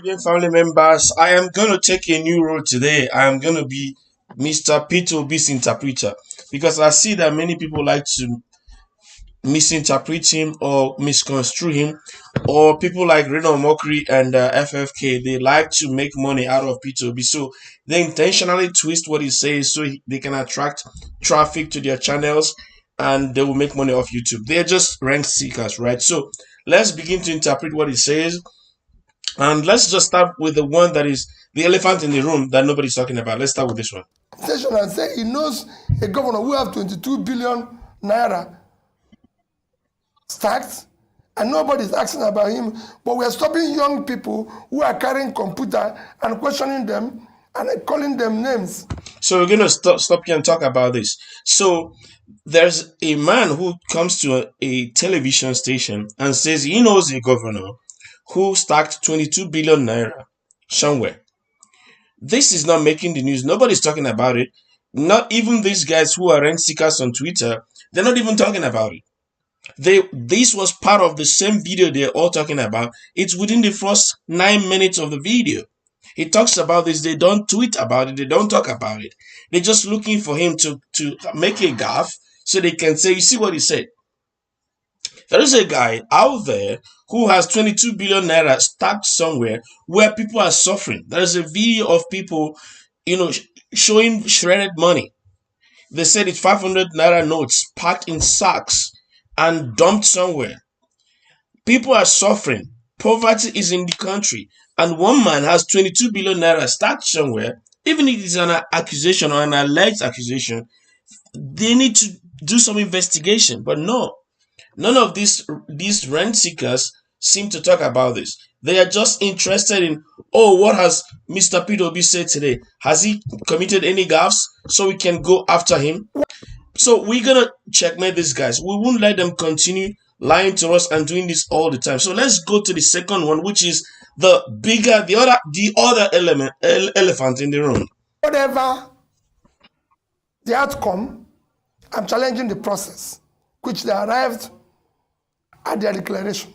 Obedient family members, I am going to take a new role today. I am going to be Mr. Peter B's interpreter because I see that many people like to misinterpret him or misconstrue him, or people like Reno Mokri and FFK, they like to make money out of P2B. So they intentionally twist what he says so they can attract traffic to their channels and they will make money off YouTube. They're just rank seekers, right? So let's begin to interpret what he says. And let's just start with the one that is the elephant in the room that nobody's talking about. Let's start with this one. Session and say he knows a governor who have 22 billion naira stacked, and nobody's asking about him. But we are stopping young people who are carrying computer and questioning them and calling them names. So we're going to stop here and talk about this. So there's a man who comes to a television station and says he knows a governor who stacked 22 billion naira somewhere. This is not making the news. Nobody's talking about it. Not even these guys who are rent seekers on Twitter. They're not even talking about it. This was part of the same video they're all talking about. It's within the first 9 minutes of the video. He talks about this. They don't tweet about it. They don't talk about it. They're just looking for him to make a gaffe so they can say, you see what he said. There is a guy out there who has 22 billion naira stacked somewhere where people are suffering. There is a video of people, showing shredded money. They said it's 500 naira notes packed in sacks and dumped somewhere. People are suffering. Poverty is in the country. And one man has 22 billion naira stacked somewhere. Even if it's an accusation or an alleged accusation, they need to do some investigation. But no, none of these rent seekers seem to talk about this. They are just interested in, what has Mr. P2B said today? Has he committed any gaffes so we can go after him? So we're going to checkmate these guys. We won't let them continue lying to us and doing this all the time. So let's go to the second one, which is the other elephant in the room. Whatever the outcome, I'm challenging the process, which they arrived at their declaration.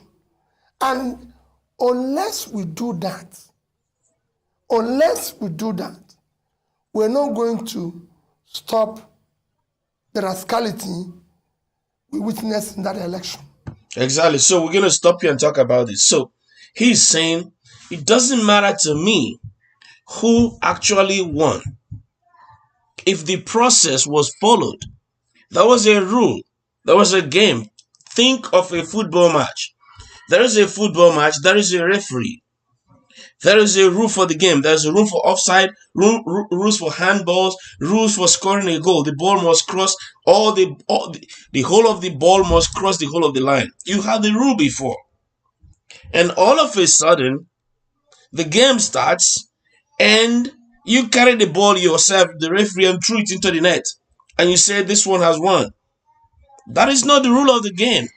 And unless we do that, we're not going to stop the rascality we witnessed in that election. Exactly. So we're going to stop here and talk about this. So he's saying, it doesn't matter to me who actually won. If the process was followed, there was a rule, there was a game. Think of a football match. There is a football match, there is a referee. There is a rule for the game. There's a rule for offside, rules for handballs, rules for scoring a goal. The ball must cross the whole of the ball must cross the whole of the line. You had the rule before. And all of a sudden, the game starts and you carry the ball yourself, the referee, and threw it into the net. And you say this one has won. That is not the rule of the game.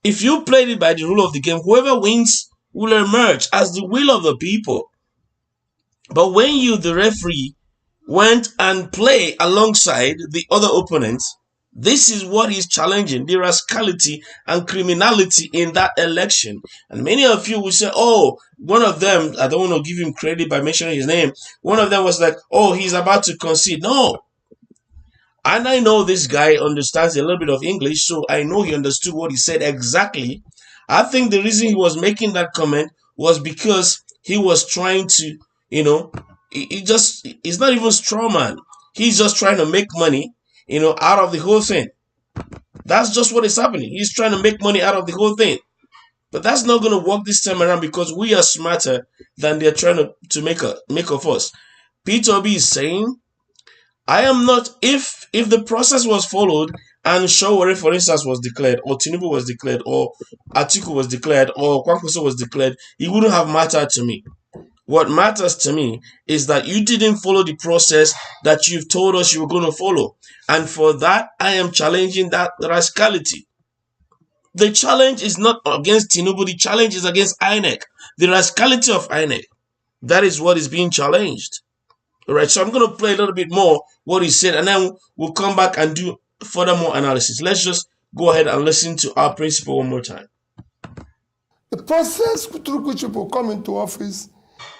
If you played it by the rule of the game, whoever wins will emerge as the will of the people. But when you, the referee, went and play alongside the other opponents, this is what he's challenging, the rascality and criminality in that election. And many of you will say, one of them, I don't want to give him credit by mentioning his name, one of them was like, he's about to concede. No. And I know this guy understands a little bit of English, so I know he understood what he said exactly. I think the reason he was making that comment was because he was trying to, he's not even straw man. He's just trying to make money, out of the whole thing. That's just what is happening. He's trying to make money out of the whole thing. But that's not going to work this time around because we are smarter than they're trying to make of us. P2B is saying, I am not, if the process was followed and Sowore, for instance, was declared, or Tinubu was declared, or Atiku was declared, or Kwankwaso was declared, it wouldn't have mattered to me. What matters to me is that you didn't follow the process that you've told us you were going to follow. And for that, I am challenging that rascality. The challenge is not against Tinubu, the challenge is against INEC. The rascality of INEC. That is what is being challenged. All right, so I'm going to play a little bit more what he said, and then we'll come back and do further more analysis. Let's just go ahead and listen to our principal one more time. The process through which people come into office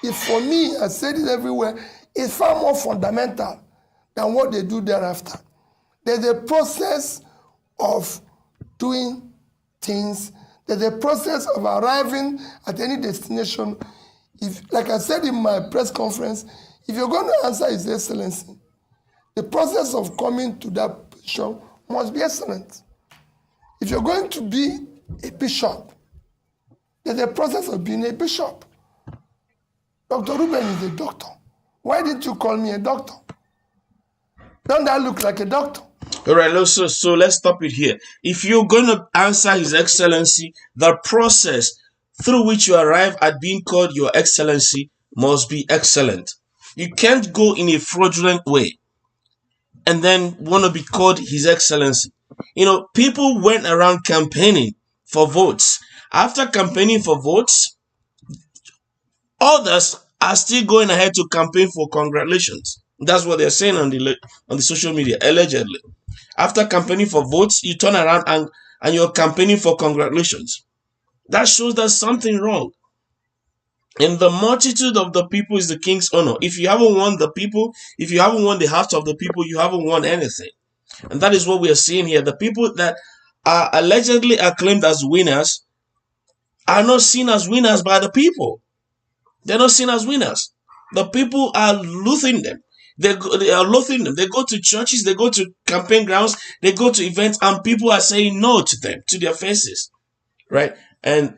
is, for me, I said it everywhere, is far more fundamental than what they do thereafter. There's a process of doing things. There's a process of arriving at any destination. If, like I said in my press conference, if you're going to answer His Excellency, the process of coming to that position must be excellent. If you're going to be a bishop, there's a process of being a bishop. Dr. Ruben is a doctor. Why didn't you call me a doctor? Don't that look like a doctor? All right, so let's stop it here. If you're going to answer His Excellency, the process through which you arrive at being called Your Excellency must be excellent. You can't go in a fraudulent way and then want to be called His Excellency. You know, people went around campaigning for votes. After campaigning for votes, others are still going ahead to campaign for congratulations. That's what they're saying on the social media, allegedly. After campaigning for votes, you turn around and you're campaigning for congratulations. That shows there's something wrong. In the multitude of the people is the king's honor. If you haven't won the people, if you haven't won the hearts of the people, you haven't won anything. And that is what we are seeing here. The people that are allegedly acclaimed as winners are not seen as winners by the people. They're not seen as winners. The people are loathing them. They are loathing them. They go to churches, they go to campaign grounds, they go to events, and people are saying no to them, to their faces. Right? And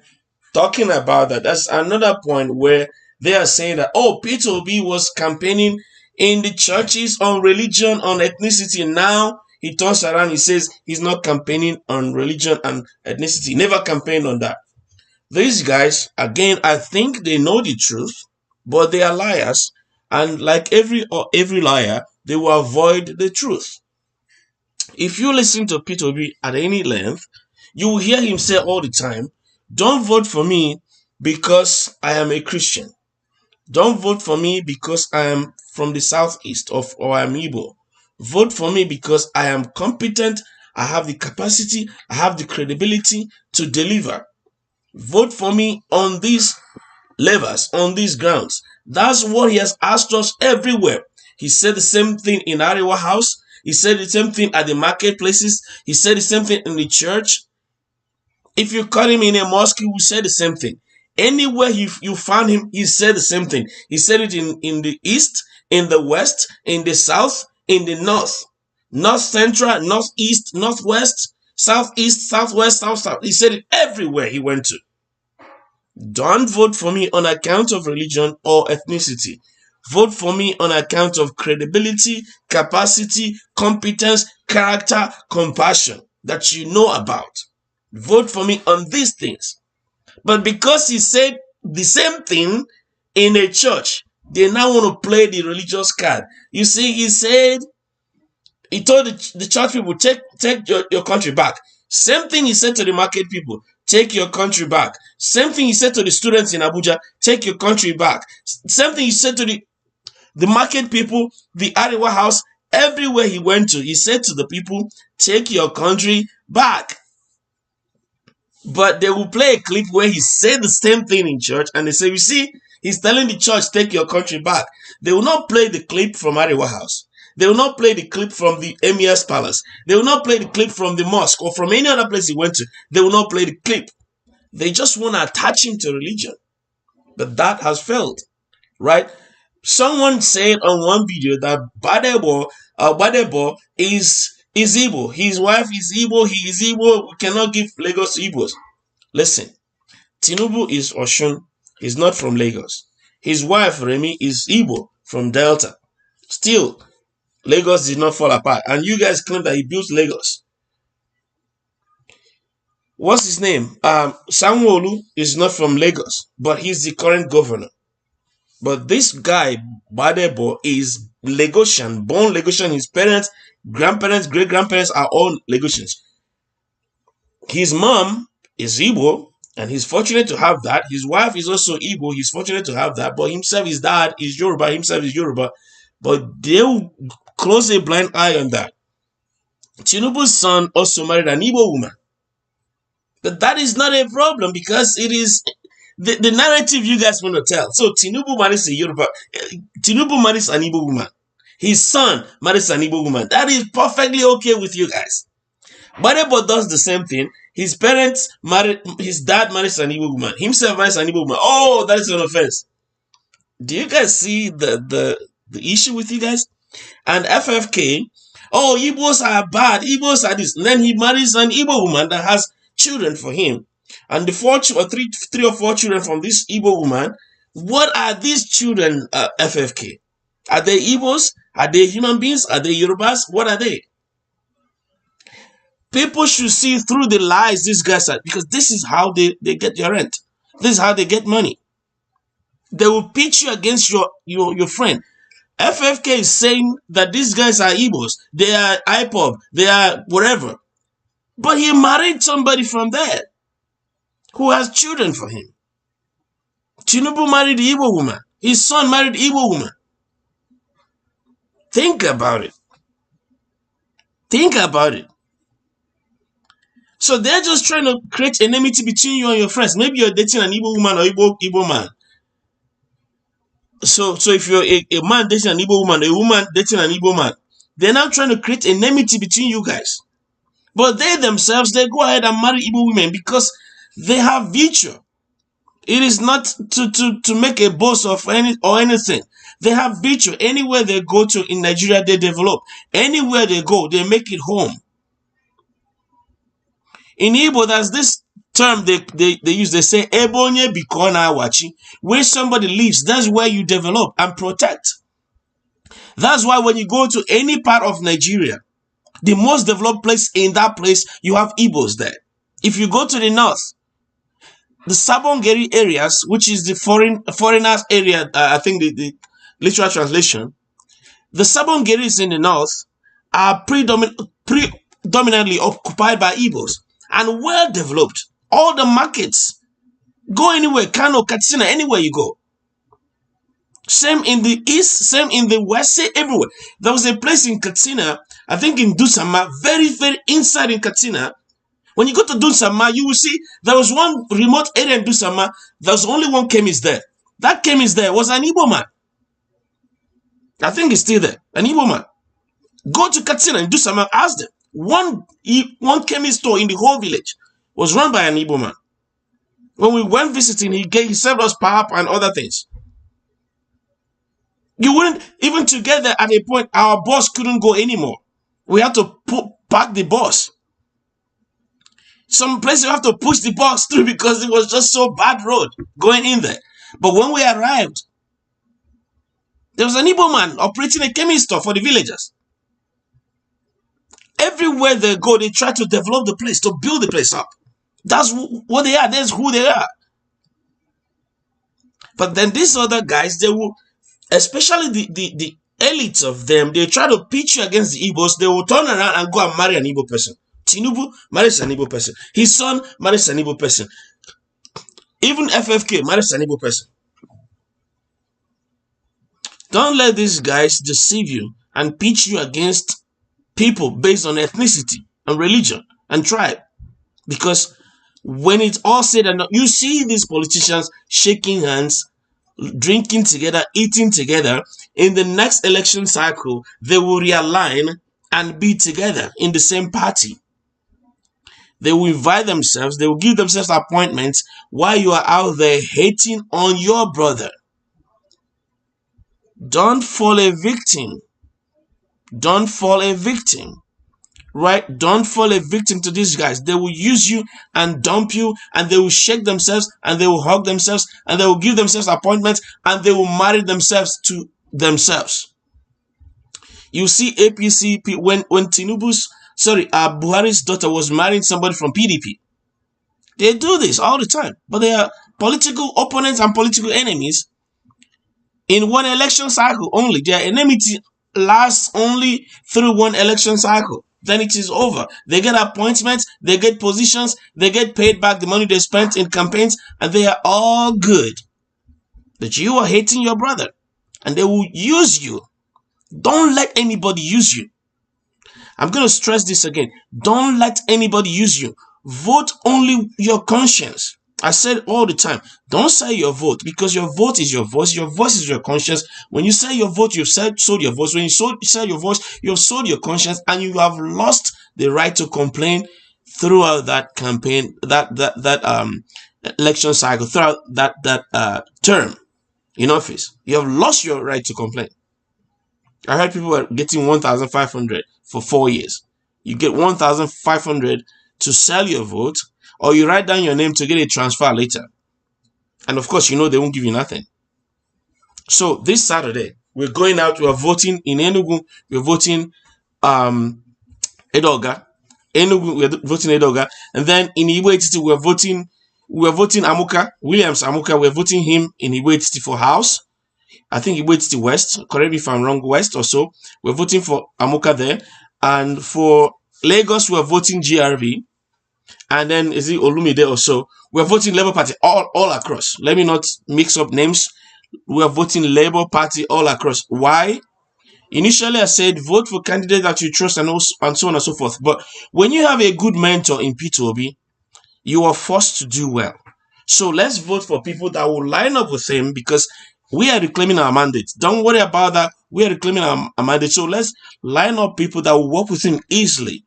talking about that, that's another point where they are saying that, oh, Peter Obi was campaigning in the churches on religion, on ethnicity. Now he turns around, he says he's not campaigning on religion and ethnicity. Never campaigned on that. These guys, again, I think they know the truth, but they are liars. And like every liar, they will avoid the truth. If you listen to Peter Obi at any length, you will hear him say all the time, don't vote for me because I am a Christian. Don't vote for me because I am from the southeast or I am Igbo. Vote for me because I am competent, I have the capacity, I have the credibility to deliver. Vote for me on these levels, on these grounds. That's what he has asked us everywhere. He said the same thing in Arewa House. He said the same thing at the marketplaces. He said the same thing in the church. If you caught him in a mosque, he will say the same thing. Anywhere you found him, he said the same thing. He said it in the east, in the west, in the south, in the north. North central, northeast, northwest, southeast, southwest, south. He said it everywhere he went to. Don't vote for me on account of religion or ethnicity. Vote for me on account of credibility, capacity, competence, character, compassion that you know about. Vote for me on these things. But because he said the same thing in a church, they now want to play the religious card. You see, he told the church people, take your country back. Same thing he said to the market people, take your country back. Same thing he said to the students in Abuja, take your country back. Same thing he said to the market people, the Arewa House, everywhere he went to, he said to the people, take your country back. But they will play a clip where he said the same thing in church, and they say, you see, he's telling the church, take your country back. They will not play the clip from Arewa House. They will not play the clip from the Emir's palace. They will not play the clip from the mosque or from any other place he went to. They will not play the clip. They just want to attach him to religion. But that has failed, right? Someone said on one video that Badebo is Igbo. His wife is Igbo. He is Igbo. We cannot give Lagos to Igbos. Listen, Tinubu is Oshun. He's not from Lagos. His wife, Remi, is Igbo from Delta. Still, Lagos did not fall apart. And you guys claim that he built Lagos. What's his name? Sanwo-Olu is not from Lagos, but he's the current governor. But this guy, Badebo, is Lagosian, born Lagosian. His parents, grandparents, great-grandparents are all Lagosians. His mom is Igbo, and he's fortunate to have that. His wife is also Igbo. He's fortunate to have that. But himself, his dad is Yoruba. Himself is Yoruba. But they'll close a blind eye on that. Tinubu's son also married an Igbo woman. But that is not a problem because it is the narrative you guys want to tell. So Tinubu marries a Yoruba. Tinubu marries an Igbo woman. His son marries an Igbo woman. That is perfectly okay with you guys. Badebo does the same thing. His parents married, his dad marries an Igbo woman. Himself marries an Igbo woman. Oh, that is an offense. Do you guys see the issue with you guys? And FFK, oh, Igbos are bad. Igbos are this. And then he marries an Igbo woman that has children for him. And the three or four children from this Igbo woman, what are these children, FFK? Are they Igbos? Are they human beings? Are they Yorubas? What are they? People should see through the lies these guys are, because this is how they get their rent. This is how they get money. They will pitch you against your friend. FFK is saying that these guys are Igbos. They are IPOB. They are whatever. But he married somebody from there who has children for him. Tinubu married the Igbo woman. His son married the Igbo woman. Think about it. Think about it. So they're just trying to create enmity between you and your friends. Maybe you're dating an Igbo woman or Igbo man. So if you're a man dating an Igbo woman, a woman dating an Igbo man, they're now trying to create enmity between you guys. But they themselves, they go ahead and marry Igbo women because they have virtue. It is not to make a boast of anything. They have virtue. Anywhere they go to in Nigeria, they develop. Anywhere they go, they make it home. In Igbo, there's this term they use. They say, Ebonye bikona wachi. Where somebody lives, that's where you develop and protect. That's why when you go to any part of Nigeria, the most developed place in that place, you have Igbos there. If you go to the north, the Sabongeri areas, which is the foreigners area, I think the literal translation, the Sabongeris in the north are predominantly occupied by Igbos and well developed. All the markets, go anywhere, Kano, Katsina, anywhere you go. Same in the east, same in the west, same everywhere. There was a place in Katsina, I think in Dusama, very, very inside in Katsina. When you go to Dusama, you will see there was one remote area in Dusama, there was only one chemist there. That chemist there was an Igbo man. I think he's still there, an Igbo man. Go to Katsina and Dusama, ask them. One chemist store in the whole village was run by an Igbo man. When we went visiting, he served us pap and other things. You wouldn't, even together at a point, our bus couldn't go anymore. We had to park the bus. Some places you have to push the bus through because it was just so bad road going in there. But when we arrived, there was an Igbo man operating a chemist store for the villagers. Everywhere they go, they try to develop the place, to build the place up. That's what they are. That's who they are. But then these other guys, they will, especially the elites of them, they try to pitch you against the Igbos. They will turn around and go and marry an Igbo person. Tinubu marries an Igbo person. His son marries an Igbo person. Even FFK marries an Igbo person. Don't let these guys deceive you and pitch you against people based on ethnicity and religion and tribe. Because when it's all said and done, you see these politicians shaking hands, drinking together, eating together. In the next election cycle, they will realign and be together in the same party. They will invite themselves, they will give themselves appointments while you are out there hating on your brother. Don't fall a victim. Don't fall a victim. Right? Don't fall a victim to these guys. They will use you and dump you, and they will shake themselves, and they will hug themselves, and they will give themselves appointments, and they will marry themselves to themselves. You see APC, when Buhari's daughter was marrying somebody from PDP. They do this all the time, but they are political opponents and political enemies in one election cycle only. Their enmity lasts only through one election cycle. Then it is over. They get appointments, they get positions, they get paid back the money they spent in campaigns, and they are all good. But you are hating your brother, and they will use you. Don't let anybody use you. I'm going to stress this again. Don't let anybody use you. Vote only your conscience. I said all the time, don't sell your vote, because your vote is your voice. Your voice is your conscience. When you sell your vote, you've sold your voice. When you sell your voice, you've sold your conscience, and you have lost the right to complain throughout that campaign, that election cycle, throughout that term in office. You have lost your right to complain. I heard people were getting 1,500 for 4 years. You get 1,500 to sell your vote, or you write down your name to get a transfer later. And of course, they won't give you nothing. So this Saturday, we're going out. We're voting in Enugu. We're voting Edoga. Enugu, we're voting Edoga. And then in Igbo Etiti, we're voting Amuka, Williams Amuka. We're voting him in Igbo Etiti for House. I think Igbo Etiti West. Correct me if I'm wrong, West or so. We're voting for Amuka there. And for Lagos, we're voting GRV. And then is it Olumide or so? We're voting Labour Party all across. Let me not mix up names. We're voting Labour Party all across. Why? Initially, I said vote for candidates that you trust and so on and so forth. But when you have a good mentor in P2OB, you are forced to do well. So let's vote for people that will line up with him, because we are reclaiming our mandate. Don't worry about that. We are reclaiming our mandate. So let's line up people that will work with him easily,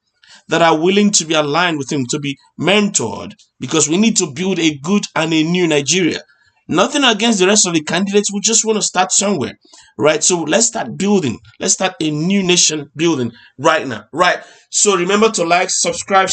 that are willing to be aligned with him, to be mentored, because we need to build a good and a new Nigeria. Nothing against the rest of the candidates. We just want to start somewhere, right? So let's start building. Let's start a new nation building right now, right? So remember to like, subscribe,